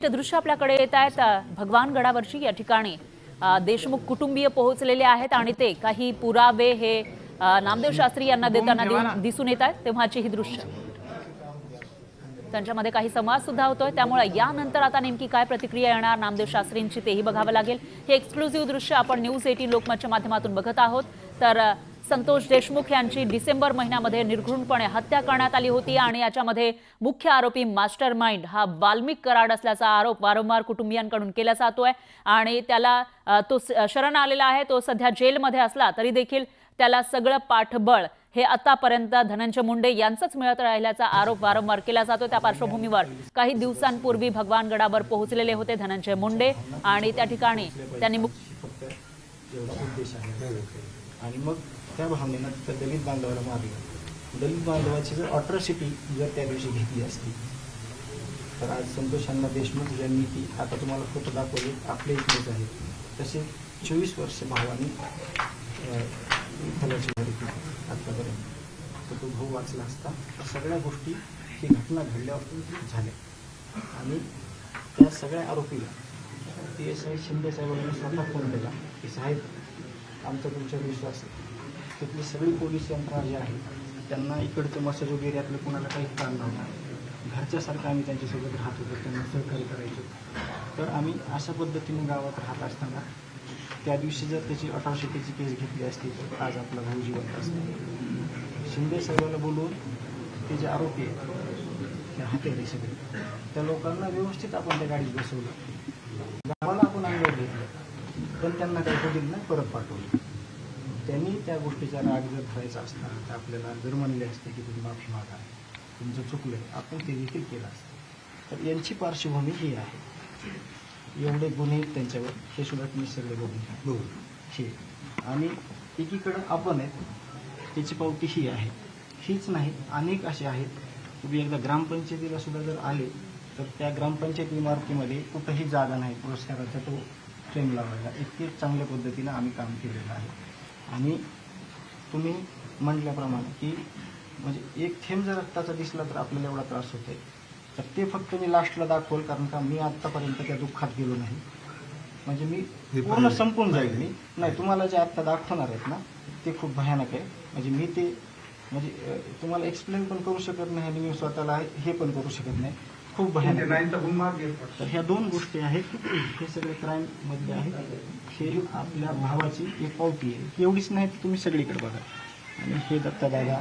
दृश्य आपल्याकडे येत आहेत भगवान गडावरची। या ठिकाणी देशमुख कुटुंबीय पोहोचलेले आहेत आणि ते काही पुरावे हे नामदेव शास्त्री यांना देताना दिसून येत आहेत। तेव्हाची ही दृश्य त्यांच्यामध्ये काही संवाद सुद्धा होतोय, त्यामुळे यानंतर आता नेमकी काय प्रतिक्रिया येणार नामदेव शास्त्रींची तेही बघावं लागेल। हे एक्सक्लुझिव्ह दृश्य आपण न्यूज 18 लोकमतच्या माध्यमातून बघत आहोत। तर संतोष देशमुख यांची डिसेंबर महिन्यामध्ये निर्घृणपणे हत्या करण्यात आली होती आणि याच्यामध्ये मुख्य आरोपी मास्टरमाइंड हा वाल्मिक कराड असल्याचा आरोप वारंवार कुटुंबियांकडून केला जातोय आणि त्याला तो शरण आलेला आहे। तो सध्या जेलमध्ये असला तरी देखील त्याला सगळं पाठबळ हे आतापर्यंत धनंजय मुंडे यांचाच मिळत राहिल्याचा आरोप वारंवार केला जातो। त्या पार्श्वभूमीवर काही दिवसांपूर्वी भगवानगडावर पोहोचलेले होते धनंजय मुंडे आणि त्या ठिकाणी त्यांनी आणि मग त्या भावनेनं तर दलित बांधवाला मारलं। दलित बांधवाची जर अट्रॉसिटी जर त्या दिवशी घेतली असती तर आज संतोषांना देशमुख ज्यांनी ती आता तुम्हाला फोटो दाखवले आपले इथलेच आहेत तसे 24 वर्ष भावानी विठ्ठलाची घरी केली आत्तापर्यंत, तर तो भाऊ वाचला असता तर सगळ्या गोष्टी ही घटना घडल्यावर झाल्या। आणि त्या सगळ्या आरोपीला PSI शिंदे साहेबांनी स्वतः फोन केला की साहेब आमचा तुमच्यावर विश्वास आहे। तिथली सगळी पोलीस यंत्रणा जी आहे त्यांना इकडचं मसाज वगैरेतलं कुणाला काही काम नव्हतं, घरच्यासारखं आम्ही त्यांच्यासोबत राहत होतो, त्यांना सहकार्य करायचो। तर आम्ही अशा पद्धतीने गावात राहत असताना त्या दिवशी जर त्याची अट्रॉसिटीची केस घेतली असती तर आज आपला भाऊ जिवंत असतो। शिंदे साहेबाला बोलवून ते जे आरोपी आहेत ते हातेरी सगळे त्या लोकांना व्यवस्थित आपण त्या गाडीत बसवलं, गावाला आपण अंगावर घेतलं, पण त्यांना काही कधी नाही परत पाठवलं। त्यांनी त्या गोष्टीचा राग जर धरायचा असता तर आपल्याला जर म्हणले असते की तुम्ही माफी मागा, तुमचं चुकलं, आपण ते देखील केलं असतं। तर यांची पार्श्वभूमी ही आहे, एवढे गुन्हे त्यांच्यावर हे सुद्धा तुम्ही सगळे बघून हे आणि एकीकडं आपण आहेत त्याची पावती ही आहे, हीच नाही अनेक असे आहेत। तुम्ही एकदा ग्रामपंचायतीला सुद्धा जर आले तर त्या ग्रामपंचायत इमारतीमध्ये कुठंही जागा नाही पुरस्काराचा तो फ्रेम लावायला, इतके चांगल्या पद्धतीनं आम्ही काम केलेलं आहे। आणि तुम्ही म्हटल्याप्रमाणे की म्हणजे एक थेंब जर रक्ताचा दिसला तर आपल्याला एवढा त्रास होतोय, तर ते फक्त मी लास्टला दाखवल, कारण का मी आत्तापर्यंत त्या दुःखात गेलो नाही, म्हणजे मी पूर्ण संपून जाईल। मी नाही तुम्हाला जे आत्ता दाखवणार आहेत ना ते खूप भयानक आहे, म्हणजे मी ते म्हणजे तुम्हाला एक्सप्लेन पण करू शकत नाही आणि मी स्वतःला हे पण करू शकत नाही, खूप भयानक आहे। तर ह्या दोन गोष्टी आहेत, हे सगळे क्राईम मध्ये आहेत। हे आपल्या भावाची एक पावती आहे, एवढीच नाही तर तुम्ही सगळीकडे बघा। आणि हे दत्तादादा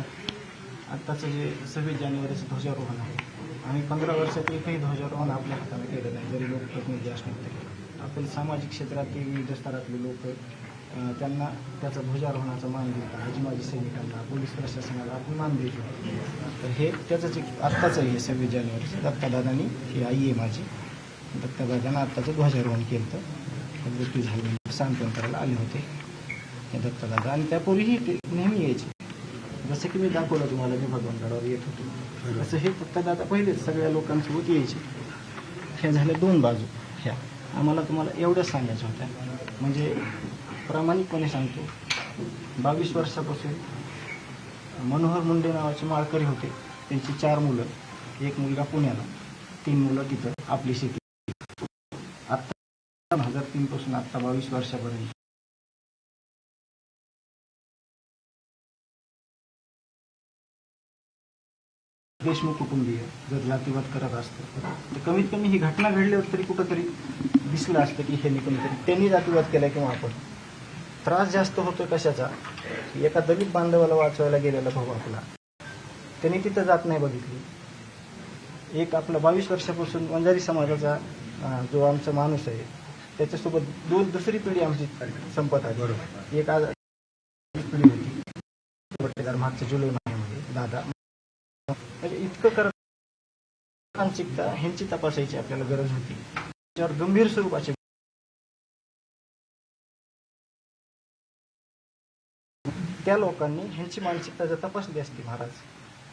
आत्ताचं जे 26 जानेवारीचं ध्वजारोहण आहे, आम्ही 15 वर्षात एकही ध्वजारोहण आपल्या हाताने केलं नाही, जरी लोकप्रतिनिधी असले तरी। आपण सामाजिक क्षेत्रातले विविध स्तरातले लोक त्यांना त्याचा ध्वजारोहणाचा मान देतात, हजमाजी सैनिकांना, पोलीस प्रशासनाला आपण मान देतो। तर हे त्याचंच एक आत्ताचं हे 26 जानेवारीचं दत्तादादांनी, ही आई आहे माझी, दत्तादादांना आत्ताचं ध्वजारोहण केलं तर मृत्यू झाले सांत्वन करायला आले होते हे दत्तादादा। आणि त्यापूर्वीही ते नेहमी यायचे, जसं की मी दाखवलं तुम्हाला मी भगवानगडावर येत होतो तसं हे दत्तादादा पहिलेच सगळ्या लोकांसोबत यायचे। ह्या झाल्या दोन बाजू, ह्या आम्हाला तुम्हाला एवढंच सांगायचं होतं, म्हणजे प्रामाणिकपणे सांगतो 22 वर्षापासून मनोहर मुंडे नावाचे माळकरी होते, त्यांची 4 मुलं, एक मुलगा पुण्याला, 3 मुलं तिथं आपली शेती। आत्ता 2003 पासून आत्ता 22 वर्षापर्यंत देशमुख कुटुंबीय जर जातीवाद करत असतं तर कमीत कमी ही घटना घडल्यावर तरी कुठंतरी दिसलं असतं की हे कोणीतरी त्यांनी जातीवाद केला किंवा आपण। त्रास जास्त होतोय कशाचा, एका दलित बांधवाला वाचवायला गेलेला भाऊ आपला, त्यांनी तिथं जात नाही बघितली। एक आपला 22 वर्षापासून वंजारी समाजाचा जो आमचा माणूस आहे त्याच्यासोबत दुसरी पिढी आमची संपत आहे। एक आज पिढी होती मागच्या जुलै महिन्यामध्ये दादा, म्हणजे इतकं करत मानसिकता ह्यांची तपासायची आपल्याला गरज होती, त्याच्यावर गंभीर स्वरूपाचे त्या लोकांनी ह्यांची मानसिकता जर तपासली असती महाराज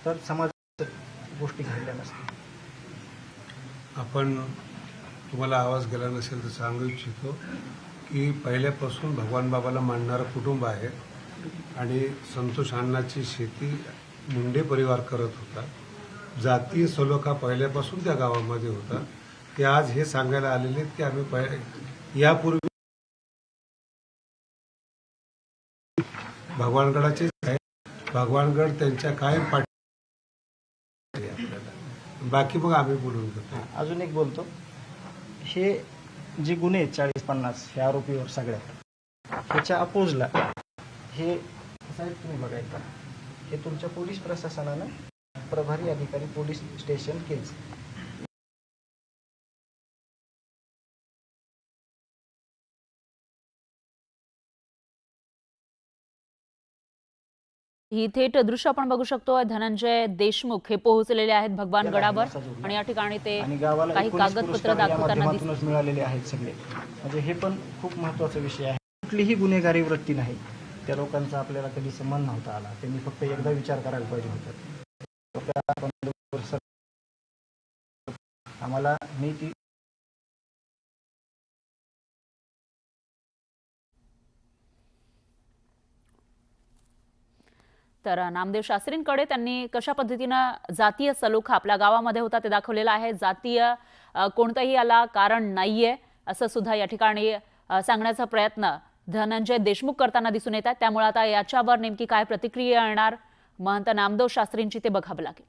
तर समाजात गोष्टी घडल्या नसतील। आपण तुम्हाला आवाज गेला नसेल तर सांगू इच्छितो की पहिल्यापासून भगवान बाबाला मानणारं कुटुंब आहे आणि संतोष अण्णाची शेती मुंडे परिवार करत होता। जातीय सलोखा पहिल्यापासून त्या गावामध्ये होता ते आज हे सांगायला आलेले आहेत की आम्ही यापूर्वी भगवानगडाचे आहे, भगवानगड त्यांच्या कायम पाठी आहे आपल्याला, बाकी मग आम्ही बोलून घेतो. अजून एक बोलतो, हे जे गुन्हे आहेत 40-50 हे आरोपीवर सगळ्यात, ह्याच्या अपोजला हे साहेब तुम्ही बघायचा, हे तुमच्या पोलीस प्रशासनानं प्रभारी अधिकारी पोलीस स्टेशन केज ही थेट दृश्य आपण बघू शकतो. धनंजय देशमुख हे पोहोचलेले आहेत भगवानगडावर आणि या ठिकाणी ते आणि गावाला काही 19 कागदपत्र पुरस्कार या दाखवताना माध्यमातूनच मिळालेले आहेत सगळे. म्हणजे हे पण खूप महत्त्वाचा विषय आहे. कुठलीही गुन्हेगारी वृत्ती नाही. त्या लोकांचा आपल्याला कधी संबंध नव्हता आला. त्यांनी फक्त एकदा विचार करायला पाहिजे होता. आम्हाला नीती तर नामदेव शास्त्रींकडे त्यांनी कशा पद्धतीनं जातीय सलोखा आपल्या गावामध्ये होता ते दाखवलेलं आहे. जातीय कोणतंही याला कारण नाहीये असं सुद्धा या ठिकाणी सांगण्याचा प्रयत्न धनंजय देशमुख करताना दिसून येत आहे. त्यामुळे आता याच्यावर नेमकी काय प्रतिक्रिया येणार महंत नामदेव शास्त्रींची ते बघावं लागेल.